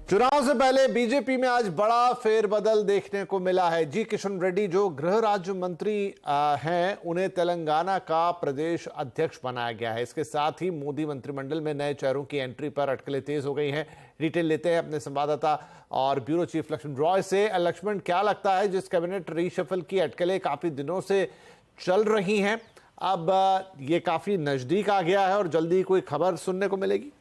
चुनाव से पहले बीजेपी में आज बड़ा फेरबदल देखने को मिला है। जी किशन रेड्डी जो गृह राज्य मंत्री हैं, उन्हें तेलंगाना का प्रदेश अध्यक्ष बनाया गया है। इसके साथ ही मोदी मंत्रिमंडल में नए चेहरों की एंट्री पर अटकलें तेज हो गई हैं। डिटेल लेते हैं अपने संवाददाता और ब्यूरो चीफ लक्ष्मण रॉय से। लक्ष्मण, क्या लगता है जिस कैबिनेट रीशफल की अटकलें काफी दिनों से चल रही हैं, अब ये काफी नजदीक आ गया है और जल्दी कोई खबर सुनने को मिलेगी?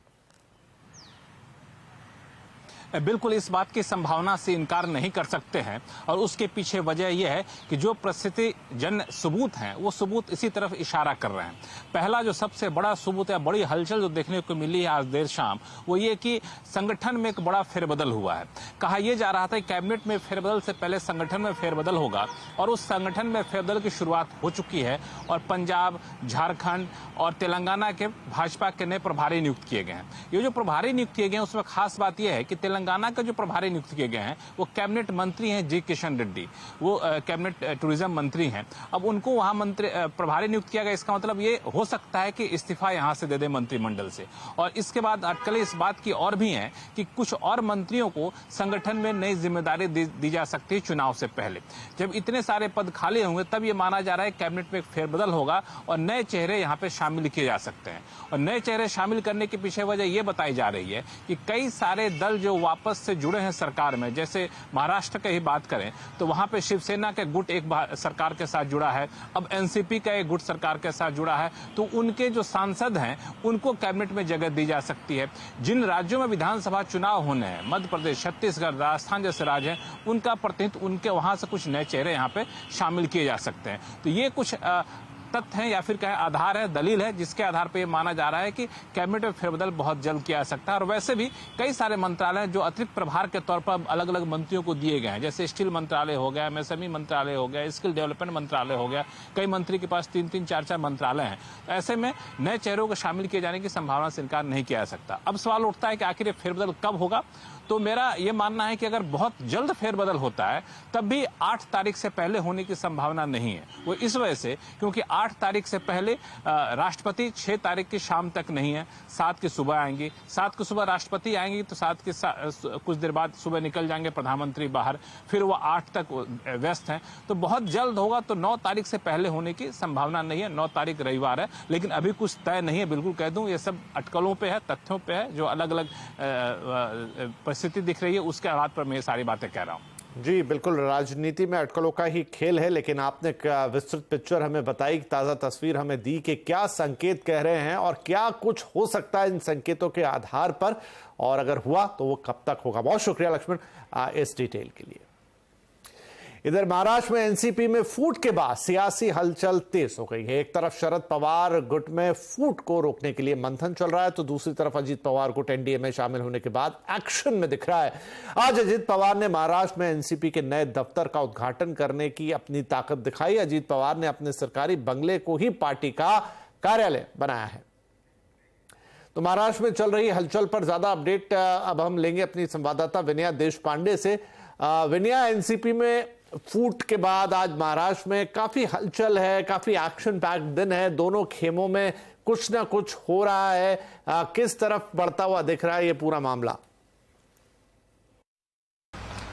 बिल्कुल इस बात की संभावना से इनकार नहीं कर सकते हैं और उसके पीछे वजह यह है कि जो परिस्थिति जन सबूत हैं वो सबूत इसी तरफ इशारा कर रहे हैं। पहला जो सबसे बड़ा सबूत है, बड़ी हलचल जो देखने को मिली है आज देर शाम, वो ये कि संगठन में एक बड़ा फेरबदल हुआ है। कहा यह जा रहा था कि कैबिनेट में फेरबदल से पहले संगठन में फेरबदल होगा और उस संगठन में फेरबदल की शुरुआत हो चुकी है और पंजाब, झारखंड और तेलंगाना के भाजपा के नए प्रभारी नियुक्त किए गए हैं। ये जो प्रभारी नियुक्त किए गए हैं उसमें खास बात यह है कि तेलंगाना के जो प्रभारी नियुक्त किए गए हैं वो कैबिनेट मंत्री हैं जी किशन रेड्डी, वो कैबिनेट टूरिज्म मंत्री हैं। अब उनको वहां मंत्री प्रभारी नियुक्त किया गया, इसका मतलब ये हो सकता है कि इस्तीफा यहां से दे दे मंत्रिमंडल से। और इसके बाद अटकलें इस बात की और भी हैं कि कुछ और मंत्रियों को संगठन में नई जिम्मेदारी दी जा सकती है चुनाव से पहले। जब इतने सारे पद खाली होंगे तब ये माना जा रहा है कैबिनेट में एक फेरबदल होगा और नए चेहरे यहाँ पे शामिल किए जा सकते हैं। और नए चेहरे शामिल करने के पीछे वजह यह बताई जा रही है कि कई सारे दल जो वापस से जुड़े हैं सरकार में, जैसे महाराष्ट्र की ही बात करें तो वहां पे शिवसेना के गुट एक सरकार के साथ जुड़ा है, अब एनसीपी का एक गुट सरकार के साथ जुड़ा है, तो उनके जो सांसद हैं उनको कैबिनेट में जगह दी जा सकती है। जिन राज्यों में विधानसभा चुनाव होने हैं, मध्य प्रदेश, छत्तीसगढ़, राजस्थान जैसे राज्य हैं, उनका प्रतिनिधित्व उनके वहां से कुछ नए चेहरे यहाँ पे शामिल किए जा सकते हैं। तो ये कुछ तथ्य हैं या फिर कहें आधार है, दलील है, जिसके आधार पर यह माना जा रहा है कि कैबिनेट में फेरबदल बहुत जल्द किया जा सकता है। और वैसे भी कई सारे मंत्रालय जो अतिरिक्त प्रभार के तौर पर अलग अलग मंत्रियों को दिए गए हैं, जैसे स्टील मंत्रालय हो गया, एमएसएमई मंत्रालय हो गया, स्किल डेवलपमेंट मंत्रालय हो गया, कई मंत्री के पास 3-3, 4-4 मंत्रालय हैं। तो ऐसे में नए चेहरों को शामिल किए जाने की संभावना से इनकार नहीं किया जा सकता। अब सवाल उठता है कि आखिर ये फेरबदल कब होगा? तो मेरा ये मानना है कि अगर बहुत जल्द फेरबदल होता है तब भी 8 तारीख से पहले होने की संभावना नहीं है। वो इस वजह से क्योंकि 8 तारीख से पहले राष्ट्रपति 6 तारीख की शाम तक नहीं है, 7 की सुबह आएंगी, 7 की सुबह राष्ट्रपति आएंगी तो 7 की कुछ देर बाद सुबह निकल जाएंगे प्रधानमंत्री बाहर, फिर वो 8 तक व्यस्त हैं। तो बहुत जल्द होगा तो 9 तारीख से पहले होने की संभावना नहीं है। 9 तारीख रविवार है, लेकिन अभी कुछ तय नहीं है। बिल्कुल कह दूं, ये सब अटकलों पे है, तथ्यों पे है, जो अलग अलग परिस्थिति दिख रही है उसके आधार पर मैं ये सारी बातें कह रहा हूं। जी बिल्कुल, राजनीति में अटकलों का ही खेल है, लेकिन आपने विस्तृत पिक्चर हमें बताई, ताजा तस्वीर हमें दी कि क्या संकेत कह रहे हैं और क्या कुछ हो सकता है इन संकेतों के आधार पर, और अगर हुआ तो वो कब तक होगा। बहुत शुक्रिया लक्ष्मण इस डिटेल के लिए। इधर महाराष्ट्र में एनसीपी में फूट के बाद सियासी हलचल तेज हो गई है। एक तरफ शरद पवार गुट में फूट को रोकने के लिए मंथन चल रहा है, तो दूसरी तरफ अजीत पवार गुट एनडीए में शामिल होने के बाद एक्शन में दिख रहा है। आज अजीत पवार ने महाराष्ट्र में एनसीपी के नए दफ्तर का उद्घाटन करने की अपनी ताकत दिखाई। अजीत पवार ने अपने सरकारी बंगले को ही पार्टी का कार्यालय बनाया है। तो महाराष्ट्र में चल रही हलचल पर ज्यादा अपडेट अब हम लेंगे अपनी संवाददाता विनया देशपांडे से। विनया, एनसीपी में फूट के बाद आज महाराष्ट्र में काफी हलचल है, काफी एक्शन पैक्ड दिन है, दोनों खेमों में कुछ ना कुछ हो रहा है। किस तरफ बढ़ता हुआ दिख रहा है ये पूरा मामला?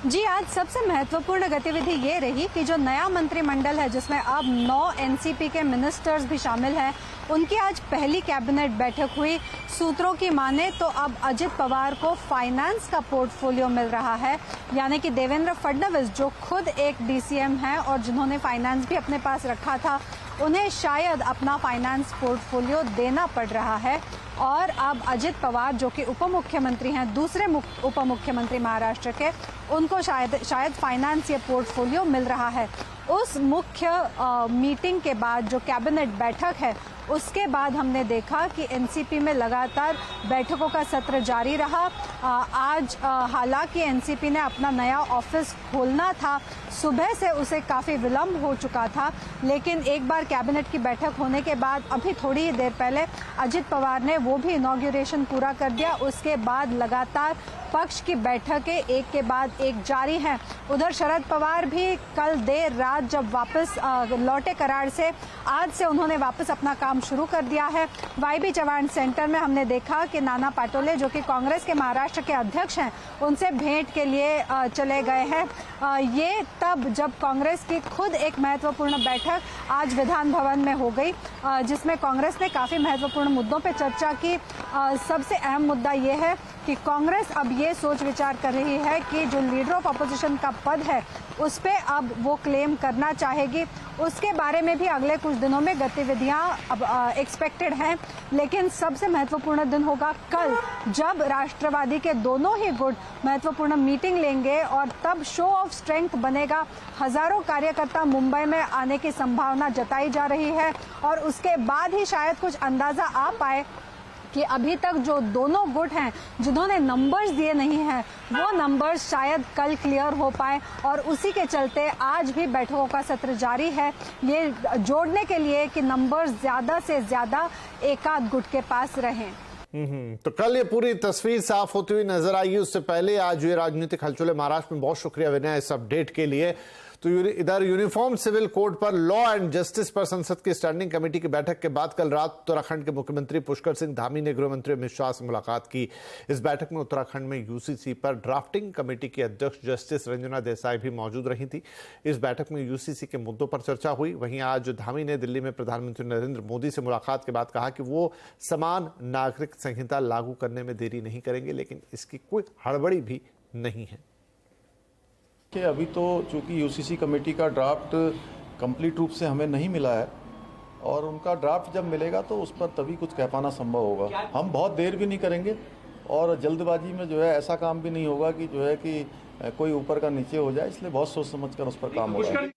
जी, आज सबसे महत्वपूर्ण गतिविधि ये रही कि जो नया मंत्रिमंडल है जिसमें अब 9 एनसीपी के मिनिस्टर्स भी शामिल हैं, उनकी आज पहली कैबिनेट बैठक हुई। सूत्रों की माने तो अब अजित पवार को फाइनेंस का पोर्टफोलियो मिल रहा है, यानी कि देवेंद्र फडणवीस जो खुद एक डीसीएम हैं और जिन्होंने फाइनेंस भी अपने पास रखा था, उन्हें शायद अपना फाइनेंस पोर्टफोलियो देना पड़ रहा है। और अब अजित पवार जो कि उप मुख्यमंत्री हैं, दूसरे उप मुख्यमंत्री महाराष्ट्र के, उनको शायद फाइनेंस ये पोर्टफोलियो मिल रहा है। उस मुख्य मीटिंग के बाद जो कैबिनेट बैठक है, उसके बाद हमने देखा कि एनसीपी में लगातार बैठकों का सत्र जारी रहा। आज हालांकि एनसीपी ने अपना नया ऑफिस खोलना था, सुबह से उसे काफी विलंब हो चुका था, लेकिन एक बार कैबिनेट की बैठक होने के बाद अभी थोड़ी ही देर पहले अजित पवार ने वो भी इनॉग्रेशन पूरा कर दिया। उसके बाद लगातार पक्ष की बैठकें एक के बाद एक जारी हैं। उधर शरद पवार भी कल देर रात जब वापस लौटे कराड़ से, आज से उन्होंने वापस अपना काम शुरू कर दिया है। वाईबी चव्हाण सेंटर में हमने देखा कि नाना पाटोले जो कि कांग्रेस के महाराष्ट्र के अध्यक्ष हैं, उनसे भेंट के लिए चले गए हैं। ये तब जब कांग्रेस की खुद एक महत्वपूर्ण बैठक आज विधान भवन में हो गई, जिसमें कांग्रेस ने काफी महत्वपूर्ण मुद्दों पर चर्चा की। सबसे अहम मुद्दा ये है कि कांग्रेस अब ये सोच विचार कर रही है कि जो लीडर ऑफ अपोजिशन का पद है उस पे अब वो क्लेम करना चाहेगी। उसके बारे में भी अगले कुछ दिनों में गतिविधियां अब एक्सपेक्टेड हैं, लेकिन सबसे महत्वपूर्ण दिन होगा कल, जब राष्ट्रवादी के दोनों ही गुट महत्वपूर्ण मीटिंग लेंगे और तब शो ऑफ स्ट्रेंथ बनेगा। हजारों कार्यकर्ता मुंबई में आने की संभावना जताई जा रही है और उसके बाद ही शायद कुछ अंदाजा आ पाए कि अभी तक जो दोनों गुट हैं जिन्होंने नंबर्स दिए नहीं हैं, वो नंबर्स शायद कल क्लियर हो पाए। और उसी के चलते आज भी बैठकों का सत्र जारी है, ये जोड़ने के लिए कि नंबर्स ज्यादा से ज्यादा एकाध गुट के पास रहें। तो कल ये पूरी तस्वीर साफ होती हुई नजर आई। उससे पहले आज ये राजनीतिक हलचलें महाराष्ट्र में, बहुत शुक्रिया विनय इस अपडेट के लिए। तो इधर यूनिफॉर्म सिविल कोड पर लॉ एंड जस्टिस पर संसद की स्टैंडिंग कमेटी की बैठक के बाद कल रात उत्तराखंड के मुख्यमंत्री पुष्कर सिंह धामी ने गृह मंत्री अमित शाह से मुलाकात की। इस बैठक में उत्तराखंड में यूसीसी पर ड्राफ्टिंग कमेटी की अध्यक्ष जस्टिस रंजना देसाई भी मौजूद रही थी। इस बैठक में यूसीसी के मुद्दों पर चर्चा हुई। वहीं आज धामी ने दिल्ली में प्रधानमंत्री नरेंद्र मोदी से मुलाकात के बाद कहा कि वो समान नागरिक संहिता लागू करने में देरी नहीं करेंगे, लेकिन इसकी कोई हड़बड़ी भी नहीं है। कि अभी तो चूंकि यूसीसी कमेटी का ड्राफ्ट कंप्लीट रूप से हमें नहीं मिला है और उनका ड्राफ्ट जब मिलेगा तो उस पर तभी कुछ कह पाना संभव होगा। हम बहुत देर भी नहीं करेंगे और जल्दबाजी में जो है ऐसा काम भी नहीं होगा कि जो है कि कोई ऊपर का नीचे हो जाए, इसलिए बहुत सोच समझकर उस पर काम होगा।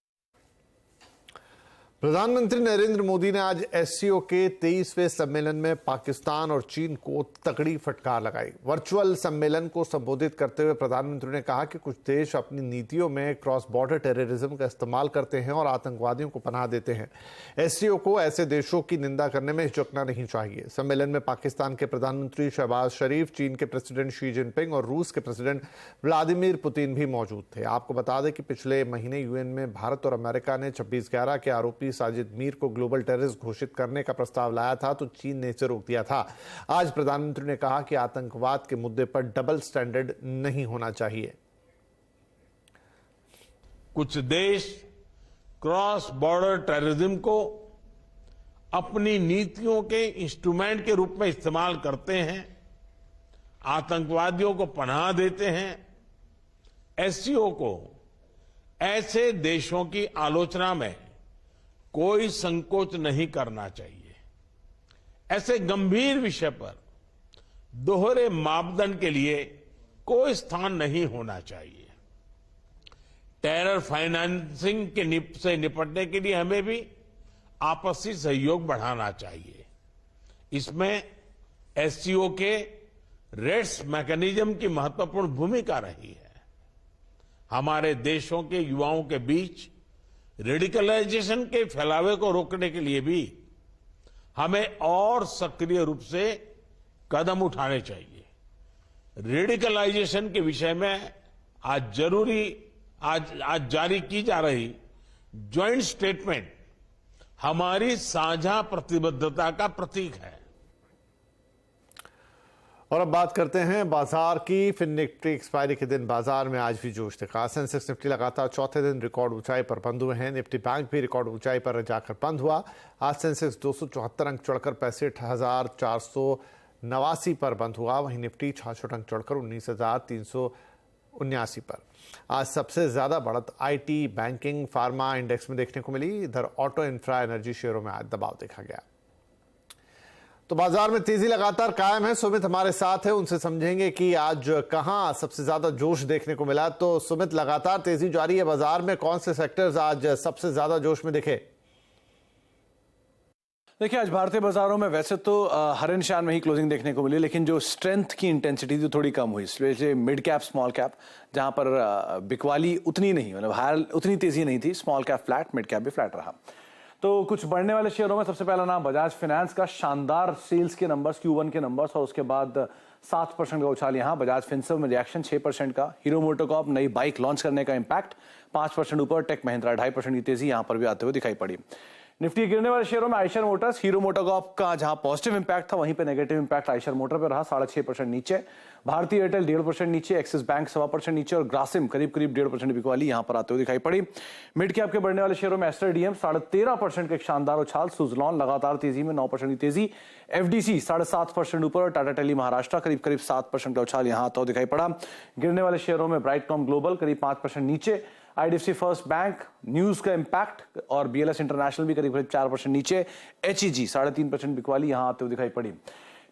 प्रधानमंत्री नरेंद्र मोदी ने आज एससीओ के 23वें सम्मेलन में पाकिस्तान और चीन को तगड़ी फटकार लगाई। वर्चुअल सम्मेलन को संबोधित करते हुए प्रधानमंत्री ने कहा कि कुछ देश अपनी नीतियों में क्रॉस बॉर्डर टेररिज्म का इस्तेमाल करते हैं और आतंकवादियों को पनाह देते हैं। एससीओ को ऐसे देशों की निंदा करने में हिचकना नहीं चाहिए। सम्मेलन में पाकिस्तान के प्रधानमंत्री शहबाज शरीफ, चीन के प्रेसिडेंट शी जिनपिंग और रूस के प्रेसिडेंट व्लादिमीर पुतिन भी मौजूद थे। आपको बता दें कि पिछले महीने यूएन में भारत और अमेरिका ने 26/11 के आरोपी साजिद मीर को ग्लोबल टेररिस्ट घोषित करने का प्रस्ताव लाया था, तो चीन ने इसे रोक दिया था। आज प्रधानमंत्री ने कहा कि आतंकवाद के मुद्दे पर डबल स्टैंडर्ड नहीं होना चाहिए। कुछ देश क्रॉस बॉर्डर टेररिज्म को अपनी नीतियों के इंस्ट्रूमेंट के रूप में इस्तेमाल करते हैं, आतंकवादियों को पनाह देते हैं। एससीओ को ऐसे देशों की आलोचना में कोई संकोच नहीं करना चाहिए। ऐसे गंभीर विषय पर दोहरे मापदंड के लिए कोई स्थान नहीं होना चाहिए। टेरर फाइनेंसिंग से निपटने के लिए हमें भी आपसी सहयोग बढ़ाना चाहिए। इसमें एससीओ के रेड्स मैकेनिज्म की महत्वपूर्ण भूमिका रही है। हमारे देशों के युवाओं के बीच रेडिकलाइजेशन के फैलावे को रोकने के लिए भी हमें और सक्रिय रूप से कदम उठाने चाहिए। रेडिकलाइजेशन के विषय में आज जारी की जा रही ज्वाइंट स्टेटमेंट हमारी साझा प्रतिबद्धता का प्रतीक है। और अब बात करते हैं बाजार की। फिर निफ्टी एक्सपायरी के दिन बाजार में आज भी जोश दिखा। सेंसेक्स निफ्टी लगातार चौथे दिन रिकॉर्ड ऊंचाई पर बंद हुए हैं। निफ्टी बैंक भी रिकॉर्ड ऊंचाई पर जाकर बंद हुआ। आज सेंसेक्स 274 अंक चढ़कर 65,489 पर बंद हुआ। वहीं निफ्टी 66 अंक चढ़कर 19,379 पर। आज सबसे ज्यादा बढ़त आईटी, बैंकिंग, फार्मा इंडेक्स में देखने को मिली। इधर ऑटो, इंफ्रा, एनर्जी शेयरों में आज दबाव देखा गया। तो बाजार में तेजी लगातार कायम है। सुमित हमारे साथ है, उनसे समझेंगे कि आज कहां सबसे ज्यादा जोश देखने को मिला। तो सुमित, लगातार तेजी जारी है बाजार में, कौन से सेक्टर्स आज सबसे ज्यादा जोश में दिखे? देखिए, आज भारतीय बाजारों में वैसे तो हर निशान में ही क्लोजिंग देखने को मिली, लेकिन जो स्ट्रेंथ की इंटेंसिटी थी थोड़ी कम हुई। Specially mid cap, small cap, जहां पर बिकवाली उतनी नहीं, मतलब हायर उतनी तेजी नहीं थी। Small cap flat, mid cap भी फ्लैट रहा। तो कुछ बढ़ने वाले शेयरों में सबसे पहला नाम बजाज फाइनेंस का। शानदार सेल्स के नंबर्स, Q1 के नंबर्स, और उसके बाद 7% का उछाल यहां। बजाज फिनसर्व में रिएक्शन 6% का। हीरो मोटोकॉर्प नई बाइक लॉन्च करने का इंपैक्ट 5% ऊपर। टेक महिंद्रा 2.5% की तेजी यहां पर भी आते हुए दिखाई पड़ी। निफ्टी गिरने वाले शेयरों में आयशर मोटर्स, हीरो मोटोकॉर्प का जहां पॉजिटिव इंपैक्ट था वहीं पे नेगेटिव इंपैक्ट आयशर मोटर पर रहा, 6.5% नीचे। भारतीय एयरटेल 1.5% नीचे, एक्सिस बैंक 1.25% नीचे और ग्रासिम करीब 1.5% बिकवाली यहां पर आते हुए दिखाई पड़ी। मिड कैप के बढ़ने वाले शेयरों में एस्टर डीएम 13.5% का एक शानदार उछाल। सुजलॉन लगातार तेजी में 9% की तेजी। एफडीसी 7.5% ऊपर और टाटा टेली महाराष्ट्र करीब 7% का उछाल यहां आता हुआ दिखाई पड़ा। गिरने वाले शेयरों में ब्राइटकॉम ग्लोबल करीब 5% नीचे, आईडीएफसी फर्स्ट बैंक न्यूज का इंपैक्ट और बीएलएस इंटरनेशनल भी करीब 4% नीचे। एचईजी 3.5% बिकवाली यहां आते हुए दिखाई पड़ी।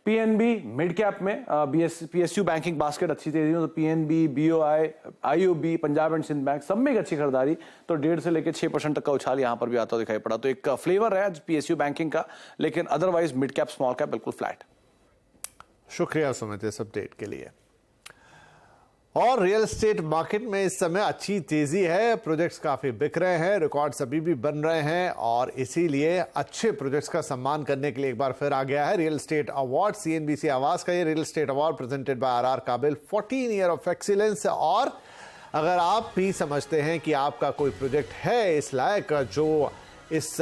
पीएनबी मिड कैप में पीएसयू बैंकिंग बास्केट अच्छी तेजी में, तो PNB, BOI, IOB, Punjab and Sind bank सब में एक अच्छी खरीदारी, तो 1.5 से लेकर 6% तक का उछाल यहां पर भी आता हुआ दिखाई पड़ा। तो एक फ्लेवर है पीएसयू बैंकिंग का, लेकिन otherwise mid cap small cap बिल्कुल फ्लैट। शुक्रिया सुमित इस अपडेट के लिए। और रियल एस्टेट मार्केट में इस समय अच्छी तेजी है, प्रोजेक्ट्स काफी बिक रहे हैं, रिकॉर्ड्स अभी भी बन रहे हैं और इसीलिए अच्छे प्रोजेक्ट्स का सम्मान करने के लिए एक बार फिर आ गया है रियल एस्टेट अवार्ड। सीएनबीसी आवास का ये real estate award presented by RR काबिल 14 ईयर ऑफ एक्सीलेंस। और अगर आप भी समझते हैं कि आपका कोई प्रोजेक्ट है इस लायक जो इस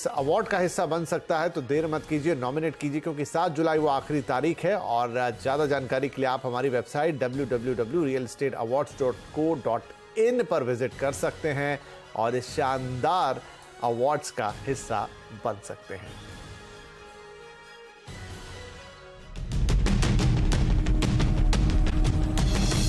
अवार्ड का हिस्सा बन सकता है, तो देर मत कीजिए, नॉमिनेट कीजिए, क्योंकि 7 जुलाई वो आखिरी तारीख है। और ज़्यादा जानकारी के लिए आप हमारी वेबसाइट www.realestateawards.co.in पर विजिट कर सकते हैं और इस शानदार अवार्ड्स का हिस्सा बन सकते हैं।